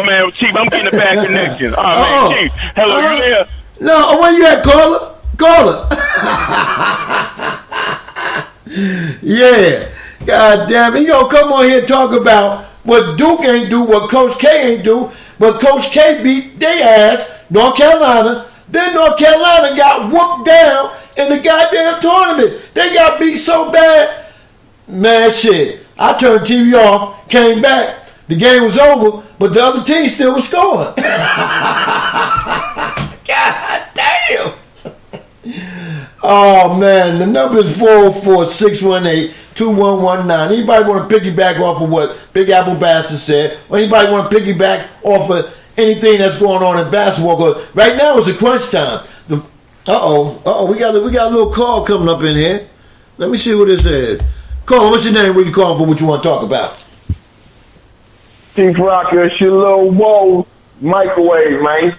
on, man. Chief, I'm getting a bad connection. Oh, man, Chief. Hello, you there? No, where you at, caller? Caller. Yeah. God damn it. Come on here and talk about what Duke ain't do, what Coach K ain't do, but Coach K beat their ass, North Carolina. Then North Carolina got whooped down in the goddamn tournament. They got beat so bad. Man, shit. I turned TV off, came back. The game was over, but the other team still was scoring. God damn. Oh, man. The number is 404-618-2119. Anybody want to piggyback off of what Big Apple Bastard said? Or anybody want to piggyback off of anything that's going on in basketball? Because right now it's a crunch time. We got a little call coming up in here. Let me see what this is. Call, what's your name? Where you calling for? What you want to talk about? Chief Rocker, it's your little Woe microwave, man.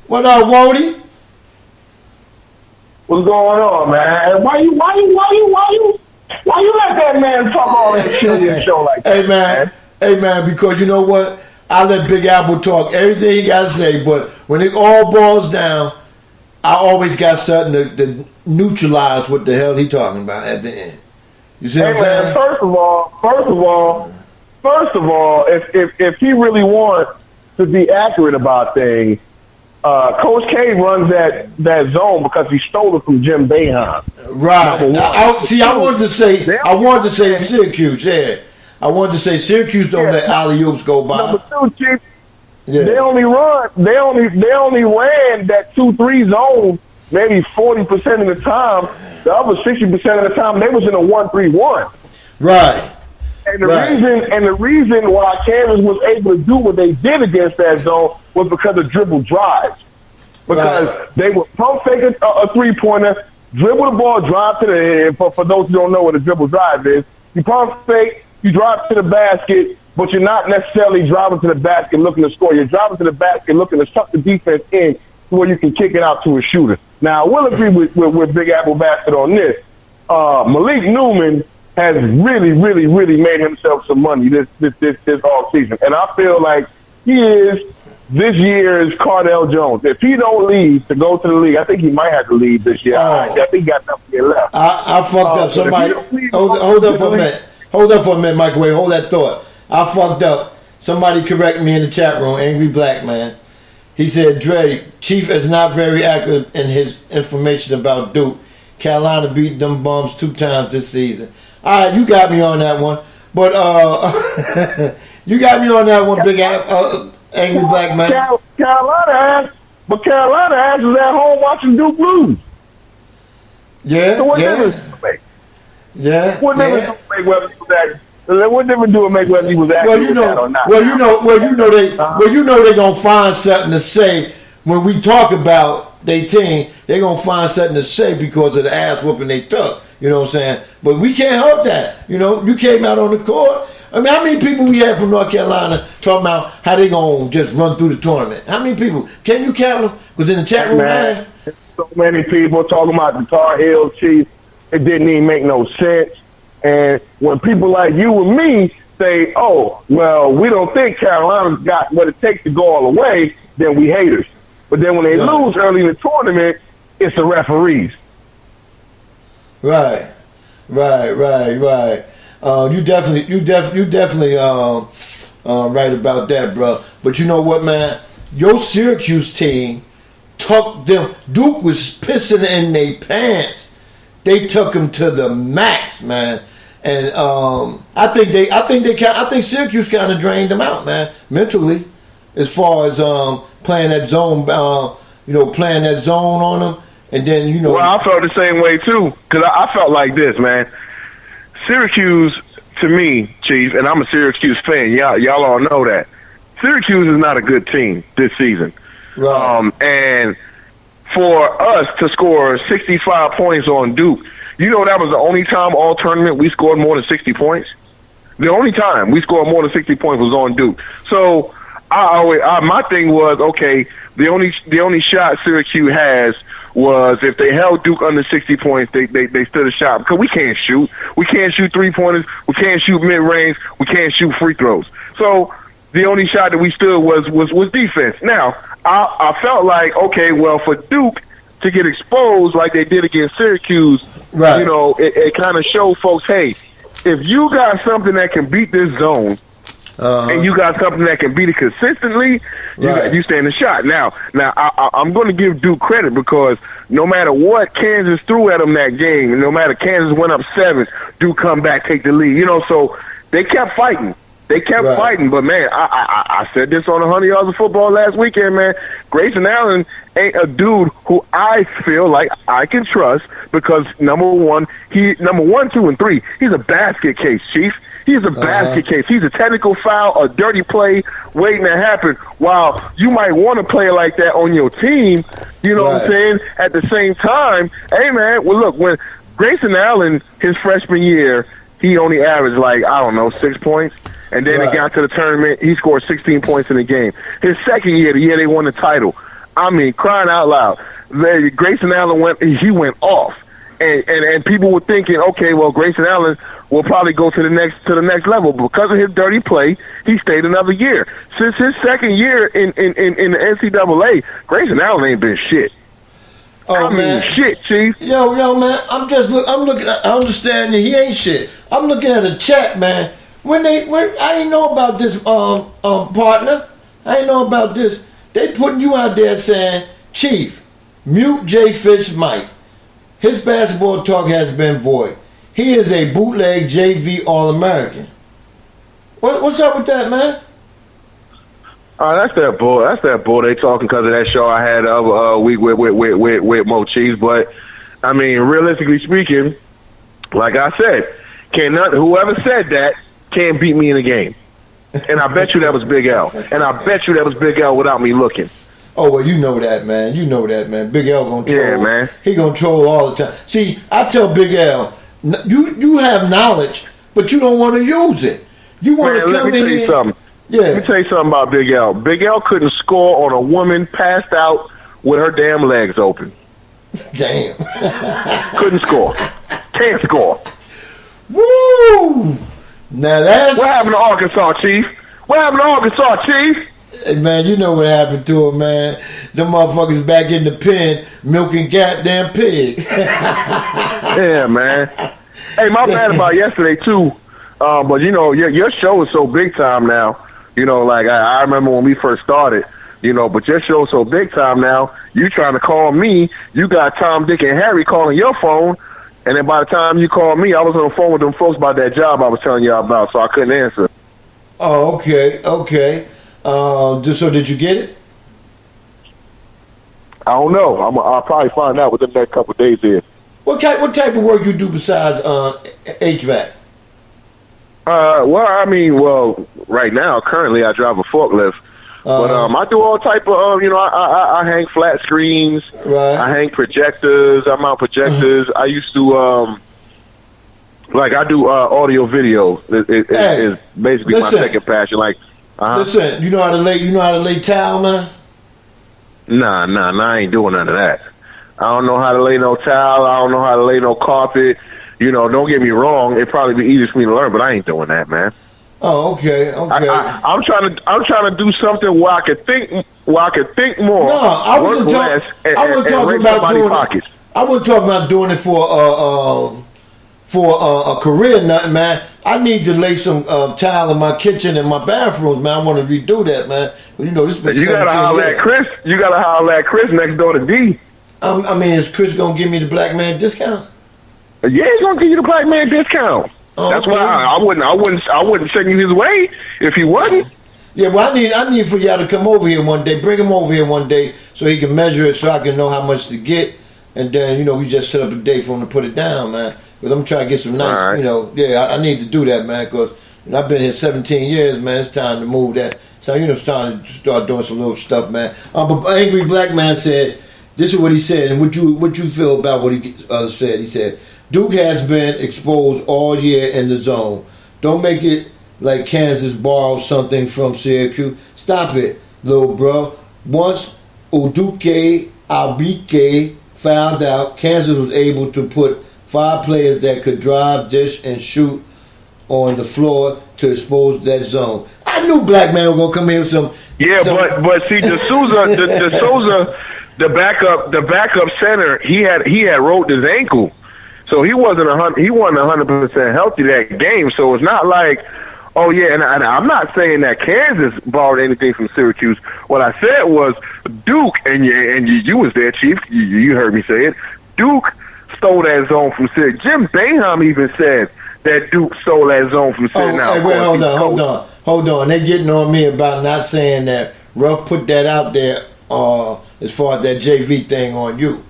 What up, Wody? What's going on, man? Why you let that man talk all that shit on your show like that? Hey man, because you know what? I let Big Apple talk everything he got to say, but when it all boils down, I always got something to neutralize what the hell he talking about at the end. You see what I'm saying? First of all, if he really wants to be accurate about things, Coach K runs that zone because he stole it from Jim Boeheim. Right. I wanted to say Syracuse. Yeah, I wanted to say Syracuse don't let alley-oops go by. Number two, Chief. Yeah. They only ran that 2-3 zone maybe 40% of the time. The other 60% of the time they was in a 1-3-1. Right. And the reason why Kansas was able to do what they did against that zone was because of dribble drives. Because they would pump fake a three-pointer, dribble the ball, drive to the head. For those who don't know what a dribble drive is, you pump fake, you drive to the basket, but you're not necessarily driving to the basket looking to score. You're driving to the basket looking to suck the defense in to where you can kick it out to a shooter. Now, I will agree with Big Apple Bastard on this. Malik Newman has really, really, really made himself some money this all season. And I feel like he is this year's Cardell Jones. If he don't leave to go to the league, I think he might have to leave this year. I think he got nothing to get left. I fucked up. Somebody, hold up for a minute. Hold up for a minute, Microwave. Hold that thought. I fucked up. Somebody correct me in the chat room, Angry Black Man. He said, Dre, Chief is not very accurate in his information about Duke. Carolina beat them bums 2 times this season. All right, you got me on that one. But you got me on that one, Big Angry Black Man. Carolina is at home watching Duke lose. Yeah, so what difference does it make? Yeah. What difference does it make whether he was accurate? What difference do it make whether he was accurate or not? Well, you know they gonna find something to say when we talk about their team. They gonna find something to say because of the ass whooping they took. You know what I'm saying? But we can't help that. You know, you came out on the court. I mean, how many people we had from North Carolina talking about how they gonna just run through the tournament? How many people? Can you count them? Was in the chat room, man. So many people talking about the Tar Heels, Chief. It didn't even make no sense. And when people like you and me say, oh, well, we don't think Carolina's got what it takes to go all the way, then we haters. But then when they lose early in the tournament, it's the referees. Right. You definitely right about that, bro. But you know what, man? Your Syracuse team took them. Duke was pissing in their pants. They took them to the max, man. And I think Syracuse kind of drained them out, man, mentally, as far as playing that zone, playing that zone on them. And then, Well, I felt the same way, too, because I felt like this, man. Syracuse, to me, Chief, and I'm a Syracuse fan. Y'all all know that. Syracuse is not a good team this season. Right. And for us to score 65 points on Duke, that was the only time all tournament we scored more than 60 points. The only time we scored more than 60 points was on Duke. So my thing was, okay, the only shot Syracuse has was if they held Duke under 60 points, they stood a shot because we can't shoot. We can't shoot 3-pointers. We can't shoot mid-range. We can't shoot free throws. So the only shot that we stood was defense. Now, I felt like, okay, well, for Duke to get exposed like they did against Syracuse, Right. you know, it kind of showed folks, hey, if you got something that can beat this zone, and you got something that can beat it consistently, you stand a shot. Now, I'm going to give Duke credit because no matter what Kansas threw at them that game, no matter Kansas went up 7, Duke come back, take the lead. You know, so they kept fighting. They kept fighting, but man, I said this on 100 Yards of Football last weekend, man. Grayson Allen ain't a dude who I feel like I can trust because number one, 2, and 3, he's a basket case, Chief. He's a basket case. He's a technical foul, a dirty play waiting to happen. While you might want to play like that on your team, you know what I'm saying? At the same time, hey man, well look, when Grayson Allen his freshman year, he only averaged like, I don't know, 6 points. And then it got to the tournament, he scored 16 points in the game. His second year, the year they won the title, I mean, crying out loud, Grayson Allen went off. And people were thinking, okay, well, Grayson Allen will probably go to the next level. But because of his dirty play, he stayed another year. Since his second year in the NCAA, Grayson Allen ain't been shit. Oh, man. Shit, Chief. Yo, man, I'm looking. I understand that he ain't shit. I'm looking at a chat, man. When I ain't know about this, partner. I ain't know about this. They putting you out there saying, Chief, mute J Fish Mike. His basketball talk has been void. He is a bootleg JV All-American. What's up with that, man? That's that bull. That's that bull. They talking because of that show I had the other week with Mo Cheese. But I mean, realistically speaking, like I said, whoever said that can't beat me in a game. And I bet you that was Big L. And I bet you that was Big L without me looking. Oh, well, you know that, man. You know that, man. Big L gonna troll. Yeah, man. He gonna troll all the time. See, I tell Big L, you have knowledge, but you don't want to use it. You want to come in here. Let me tell you something. Yeah. Let me tell you something about Big L. Big L couldn't score on a woman passed out with her damn legs open. Damn. Couldn't score. Can't score. Woo! Now that's... What happened to Arkansas, Chief? What happened to Arkansas, Chief? Hey, man, you know what happened to him, man. Them motherfuckers back in the pen milking goddamn pig. Yeah, man. Hey, my bad about yesterday, too. But, you know, your show is so big time now. You know, like, I remember when we first started, you know, but your show's so big time now, you trying to call me, you got Tom, Dick, and Harry calling your phone, and then by the time you called me, I was on the phone with them folks about that job I was telling y'all about, so I couldn't answer. Oh, okay. So did you get it? I don't know. I'll probably find out within the next couple of days here. What type of work you do besides HVAC? Right now, currently, I drive a forklift. But I do all type of, I hang flat screens. Right. I hang projectors. I mount projectors. I used to, I do audio video. Is basically my second passion. Like, listen, you know how to lay towel, man? Nah, I ain't doing none of that. I don't know how to lay no towel. I don't know how to lay no carpet. You know, don't get me wrong. It'd probably be easier for me to learn, but I ain't doing that, man. Oh, okay. I'm trying to do something where I could think more. No, I wasn't talking about doing pockets. I wasn't talking about doing it for a career, nothing, man. I need to lay some tile in my kitchen and my bathrooms, man. I want to redo that, man. But, you know, this been 17 years. You gotta holler at Chris next door to D. Is Chris gonna give me the black man discount? Yeah, he's gonna give you the black man discount. Oh, that's why I wouldn't send you his way if he wasn't. Yeah, well, I need for y'all to come over here one day. Bring him over here one day so he can measure it, so I can know how much to get, and then we just set up a date for him to put it down, man. Because I'm trying to get some nice, I need to do that, man. Because I've been here 17 years, man. It's time to move that. So it's time to start doing some little stuff, man. But Angry Black Man said, this is what he said, and what you feel about what he said. He said, Duke has been exposed all year in the zone. Don't make it like Kansas borrowed something from Syracuse. Stop it, little bro. Once Uduke Abike found out, Kansas was able to put 5 players that could drive, dish, and shoot on the floor to expose that zone. I knew Black Man was gonna come in with some. Yeah, but see, Souza, the backup center, he had rolled his ankle, so he wasn't 100% healthy that game. So it's not like, oh yeah, and I'm not saying that Kansas borrowed anything from Syracuse. What I said was Duke, and you was there, Chief. You heard me say it. Duke stole that zone from Syracuse. Jim Boeheim even said that Duke stole that zone from Syracuse. Oh, hey, wait, hold on. They getting on me about not saying that Ruff put that out there as far as that JV thing on you.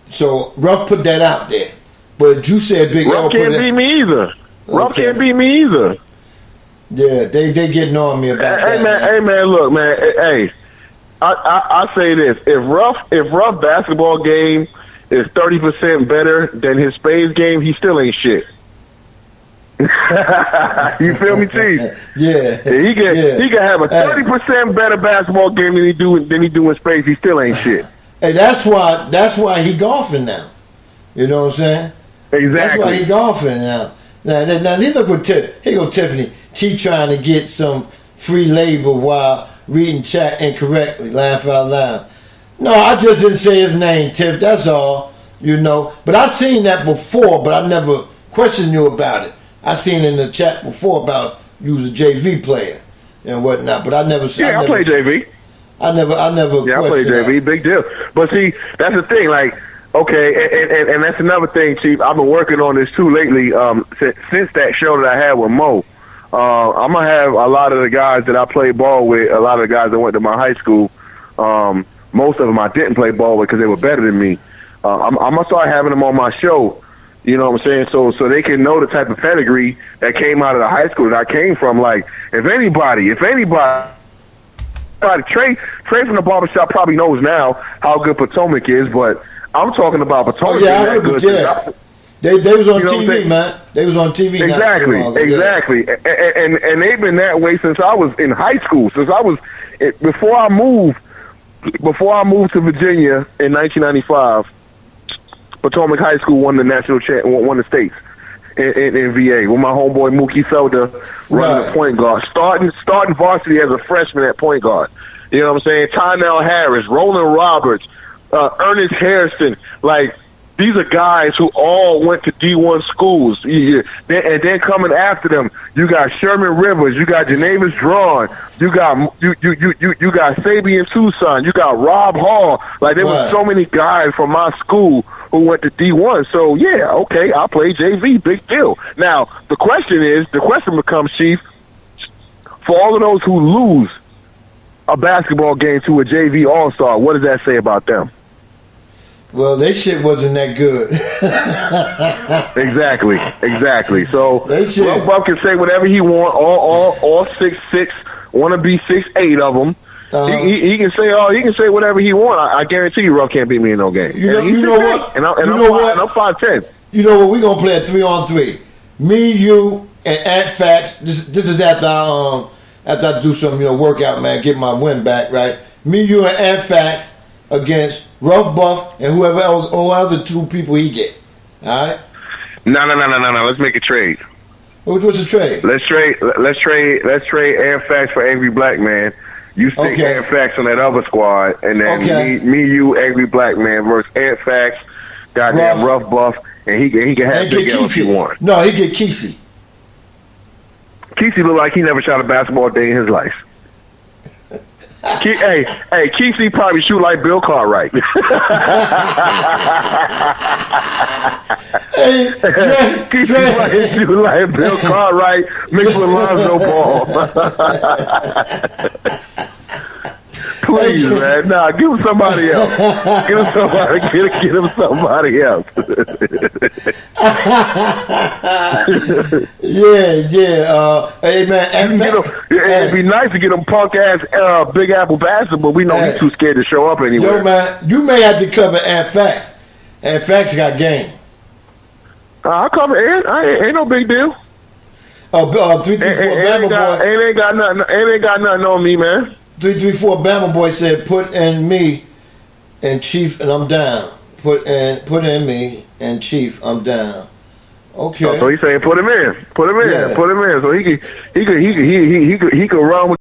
So Ruff put that out there. But you said Big L Ruff can't beat me either. Ruff can't beat me either. Yeah, they getting on me about that. Hey man, look, man. Hey, I say this: if Ruff basketball game is 30% better than his Spades game, he still ain't shit. You feel me, Chief? Yeah. He can have a 30% better basketball game than he do in Spades. He still ain't shit. Hey, that's why he golfing now. You know what I'm saying? Exactly. That's why he golfing now. Now look what here go Tiffany. She trying to get some free labor while reading chat incorrectly. Laugh out loud. No, I just didn't say his name, Tiff. That's all. You know. But I seen that before, but I never questioned you about it. I seen in the chat before about you was a JV player and whatnot, but I never. Yeah, I played JV. I never. Yeah, I played JV. That. Big deal. But see, that's the thing. Like, okay, and that's another thing, Chief. I've been working on this too lately. Since that show that I had with Mo, I'm gonna have a lot of the guys that I played ball with. A lot of the guys that went to my high school. Most of them I didn't play ball with because they were better than me. I'm gonna start having them on my show. You know what I'm saying? So they can know the type of pedigree that came out of the high school that I came from. Like, if anybody, Trey from the barbershop probably knows now how good Potomac is, but I'm talking about Potomac. Oh, yeah, I heard good. Yeah. They was on TV, man. They was on TV. Exactly. And they've been that way since I was in high school. Before I moved to Virginia in 1995. Potomac High School won the won the states in VA with my homeboy Mookie Felder running the point guard, starting varsity as a freshman at point guard. You know what I'm saying? Tynell Harris, Roland Roberts, Ernest Harrison, like. These are guys who all went to D1 schools. And then coming after them, you got Sherman Rivers, you got Janavis Drawn, you got Sabian Tucson, you got Rob Hall. Like, there were so many guys from my school who went to D1. So, yeah, okay, I play JV, big deal. Now, the question becomes, Chief, for all of those who lose a basketball game to a JV All-Star, what does that say about them? Well, their shit wasn't that good. Exactly. So Buff can say whatever he want. All 6'6", want to be 6'8" of them. He can say whatever he want. I guarantee you, Ruff can't beat me in no game. You know what? And I'm 5'10". You know what? We're gonna play a 3-on-3. Me, you, and Ant Fax. This is after I do some workout, man. Get my win back, right? Me, you, and Ant Fax against Ruff Buff and whoever else, all other two people he get. All right? No. Let's make a trade. What's the trade? Let's trade Ant Fax for Angry Black Man. You stick Ant Fax on that other squad, and then me, you, Angry Black Man versus Ant Fax, goddamn Ruff Buff, and he can have Big L if he wants. No, he get Kesey. Kesey look like he never shot a basketball day in his life. Kesey probably shoot like Bill Cartwright. Kesey probably shoot like Bill Cartwright mixed with Lonzo Ball. Please, man. Nah, give him somebody else. Get him somebody else. Yeah. Hey, man. It'd be nice to get him punk ass Big Apple bastard, but we know he's too scared to show up anywhere. Yo, man, you may have to cover Ant Fax. Ant Fax got game. I'll cover Ant. Ain't no big deal. 334 Bama Boy. Ain't got nothing on me, man. 334 Bama Boy said, "Put in me and Chief, and I'm down. Put in me and Chief, I'm down." Okay. So he's saying put him in. Yeah. So he could run with